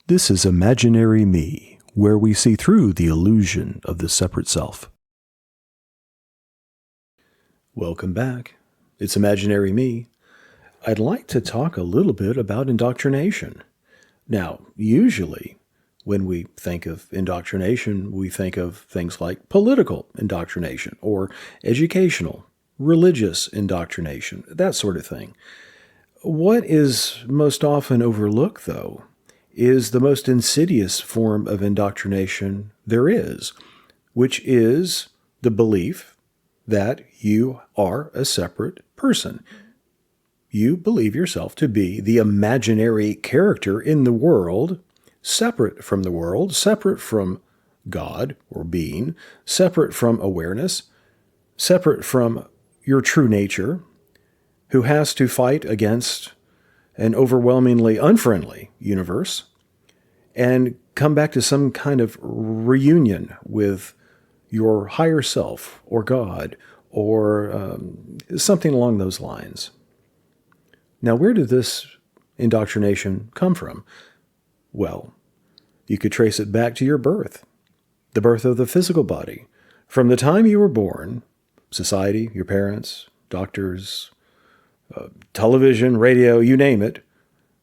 This is Imaginary Me, where we see through the illusion of the separate self. Welcome back. It's Imaginary Me. I'd like to talk a little bit about indoctrination. Now, usually, when we think of indoctrination, we think of things like political indoctrination or educational, religious indoctrination, that sort of thing. What is most often overlooked, though, is the most insidious form of indoctrination there is, which is the belief that you are a separate person. You believe yourself to be the imaginary character in the world, separate from the world, separate from God or being, separate from awareness, separate from your true nature, who has to fight against an overwhelmingly unfriendly universe and come back to some kind of reunion with your higher self or God or something along those lines. Now, where did this indoctrination come from? Well, you could trace it back to your birth, the birth of the physical body. From the time you were born, society, your parents, doctors, television, radio, you name it,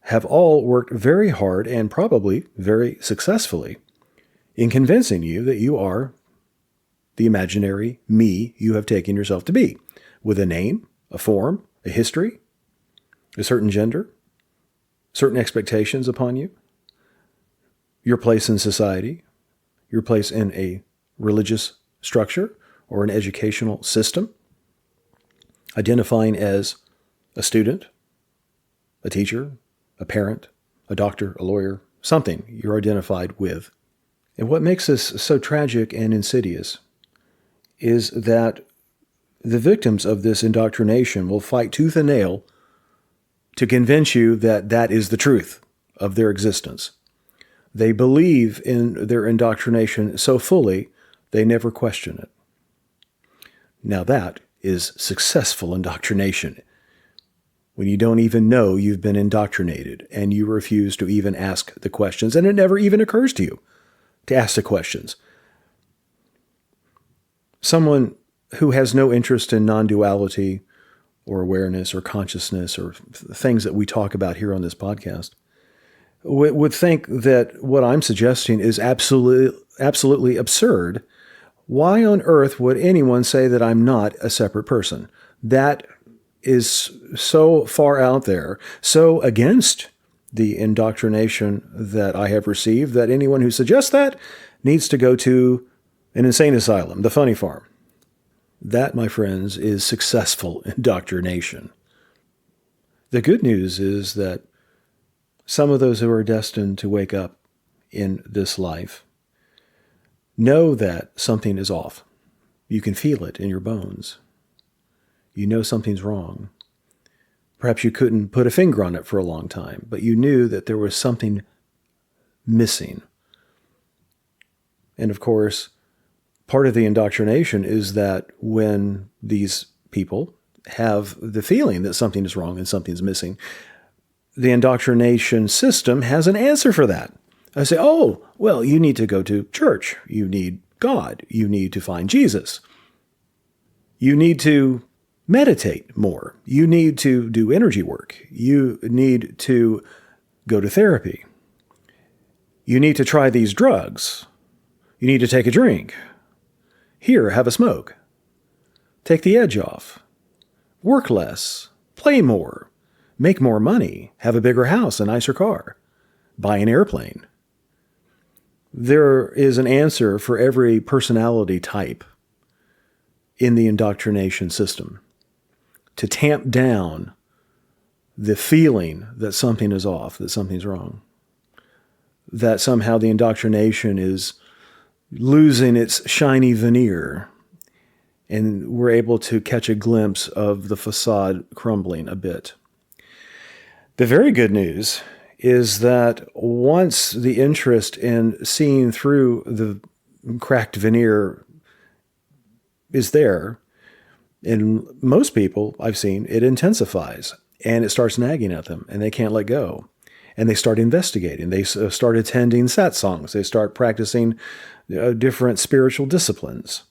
have all worked very hard and probably very successfully in convincing you that you are the imaginary me you have taken yourself to be, with a name, a form, a history, a certain gender, certain expectations upon you, your place in society, your place in a religious structure or an educational system, identifying as a student, a teacher, a parent, a doctor, a lawyer, something you're identified with. And what makes this so tragic and insidious is that the victims of this indoctrination will fight tooth and nail to convince you that that is the truth of their existence. They believe in their indoctrination so fully, they never question it. Now that is successful indoctrination, when you don't even know you've been indoctrinated and you refuse to even ask the questions, and it never even occurs to you to ask the questions. Someone who has no interest in non-duality or awareness or consciousness or things that we talk about here on this podcast would think that what I'm suggesting is absolutely absurd. Why on earth would anyone say that I'm not a separate person? That is so far out there, so against the indoctrination that I have received, that anyone who suggests that needs to go to an insane asylum, the funny farm. That, my friends, is successful indoctrination. The good news is that some of those who are destined to wake up in this life know that something is off. You can feel it in your bones. You know something's wrong. Perhaps you couldn't put a finger on it for a long time, but you knew that there was something missing. And of course, part of the indoctrination is that when these people have the feeling that something is wrong and something's missing, the indoctrination system has an answer for that. I say, oh, well, you need to go to church. You need God. You need to find Jesus. You need to meditate more. You need to do energy work. You need to go to therapy. You need to try these drugs. You need to take a drink. Here, have a smoke. Take the edge off. Work less. Play more. Make more money. Have a bigger house, a nicer car. Buy an airplane. There is an answer for every personality type in the indoctrination system to tamp down the feeling that something is off, that something's wrong, that somehow the indoctrination is losing its shiny veneer, and we're able to catch a glimpse of the facade crumbling a bit. The very good news is that once the interest in seeing through the cracked veneer is there, in most people I've seen, it intensifies and it starts nagging at them and they can't let go. and they start investigating. They start attending satsangs. They start practicing different spiritual disciplines.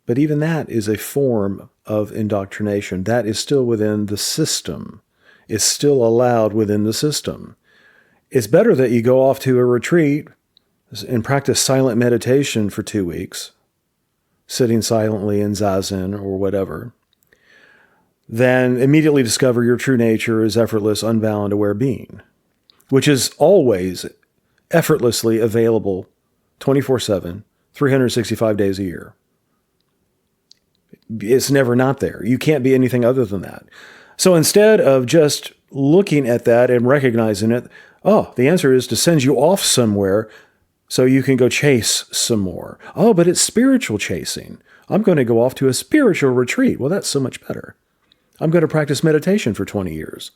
But even that is a form of indoctrination. That is still within the system. It's still allowed within the system. It's better that you go off to a retreat and practice silent meditation for 2 weeks, sitting silently in zazen or whatever, than immediately discover your true nature as effortless, unbound, aware being, which is always effortlessly available 24/7, 365 days a year. It's never not there. You can't be anything other than that. So instead of just looking at that and recognizing it, the answer is to send you off somewhere so you can go chase some more. Oh, but it's spiritual chasing. I'm going to go off to a spiritual retreat. Well, that's so much better. I'm going to practice meditation for 20 years.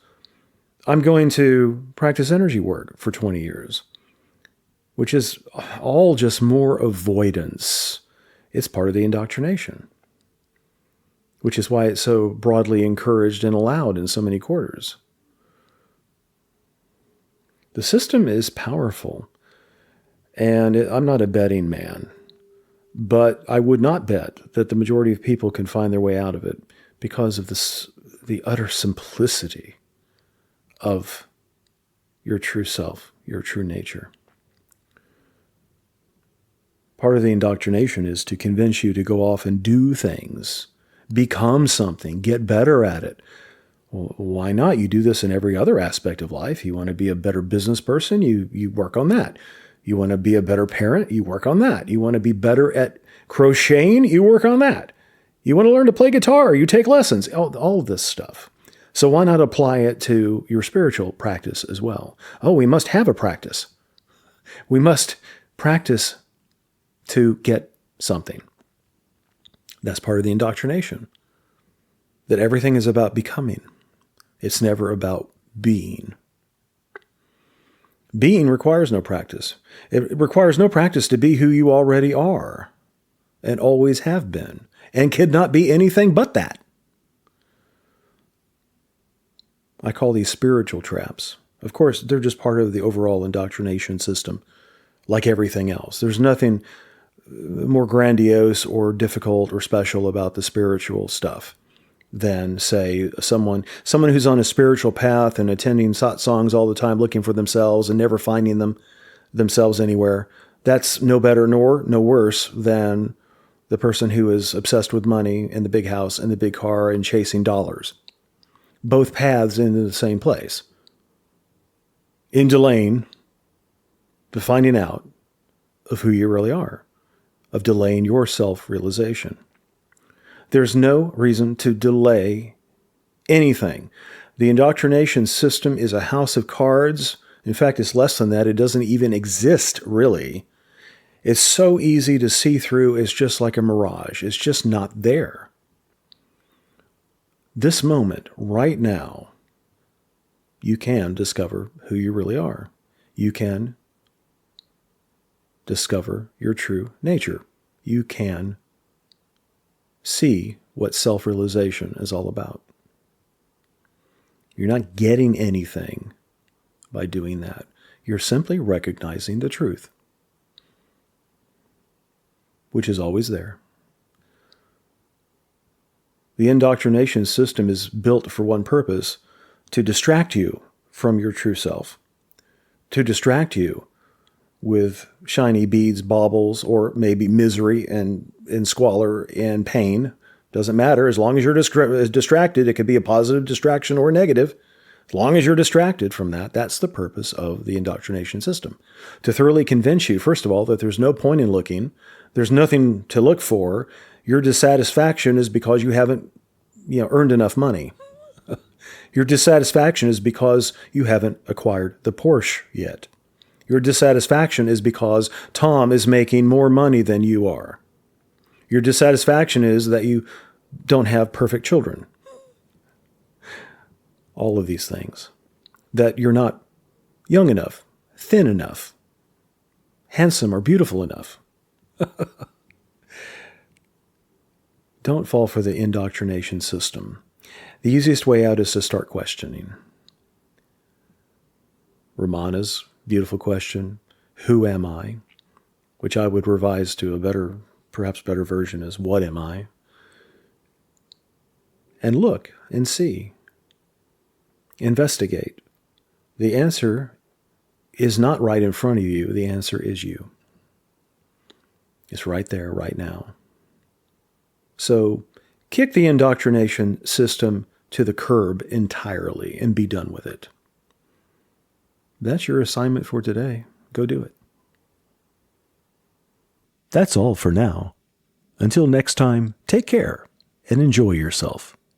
I'm going to practice energy work for 20 years, which is all just more avoidance. It's part of the indoctrination, which is why it's so broadly encouraged and allowed in so many quarters. The system is powerful, and I'm not a betting man, but I would not bet that the majority of people can find their way out of it because of the utter simplicity of your true self, your true nature. Part of the indoctrination is to convince you to go off and do things, become something, get better at it. Well, why not? You do this in every other aspect of life. You want to be a better business person, you work on that. You want to be a better parent, you work on that. You want to be better at crocheting, you work on that. You want to learn to play guitar, you take lessons, all of this stuff. So why not apply it to your spiritual practice as well? Oh, we must have a practice. We must practice to get something. That's part of the indoctrination. That everything is about becoming. It's never about being. Being requires no practice. It requires no practice to be who you already are and always have been and could not be anything but that. I call these spiritual traps. Of course, they're just part of the overall indoctrination system, like everything else. There's nothing more grandiose or difficult or special about the spiritual stuff than, say, someone who's on a spiritual path and attending satsangs all the time, looking for themselves and never finding themselves anywhere. That's no better nor no worse than the person who is obsessed with money and the big house and the big car and chasing dollars. Both paths into the same place. In delaying the finding out of who you really are, of delaying your self-realization. There's no reason to delay anything. The indoctrination system is a house of cards. In fact, it's less than that. It doesn't even exist, really. It's so easy to see through. It's just like a mirage. It's just not there. This moment, right now, you can discover who you really are. You can discover your true nature. You can see what self-realization is all about. You're not getting anything by doing that. You're simply recognizing the truth, which is always there. The indoctrination system is built for one purpose, to distract you from your true self, to distract you with shiny beads, baubles, or maybe misery and squalor and pain. Doesn't matter. As long as you're distracted, it could be a positive distraction or a negative. As long as you're distracted from that, that's the purpose of the indoctrination system. To thoroughly convince you, first of all, that there's no point in looking. There's nothing to look for. Your dissatisfaction is because you haven't, earned enough money. Your dissatisfaction is because you haven't acquired the Porsche yet. Your dissatisfaction is because Tom is making more money than you are. Your dissatisfaction is that you don't have perfect children. All of these things. That you're not young enough, thin enough, handsome or beautiful enough. Don't fall for the indoctrination system. The easiest way out is to start questioning. Romana's beautiful question, who am I? Which I would revise to a better, perhaps better version as what am I? And look and see. Investigate. The answer is not right in front of you. The answer is you. It's right there, right now. So kick the indoctrination system to the curb entirely and be done with it. That's your assignment for today. Go do it. That's all for now. Until next time, take care and enjoy yourself.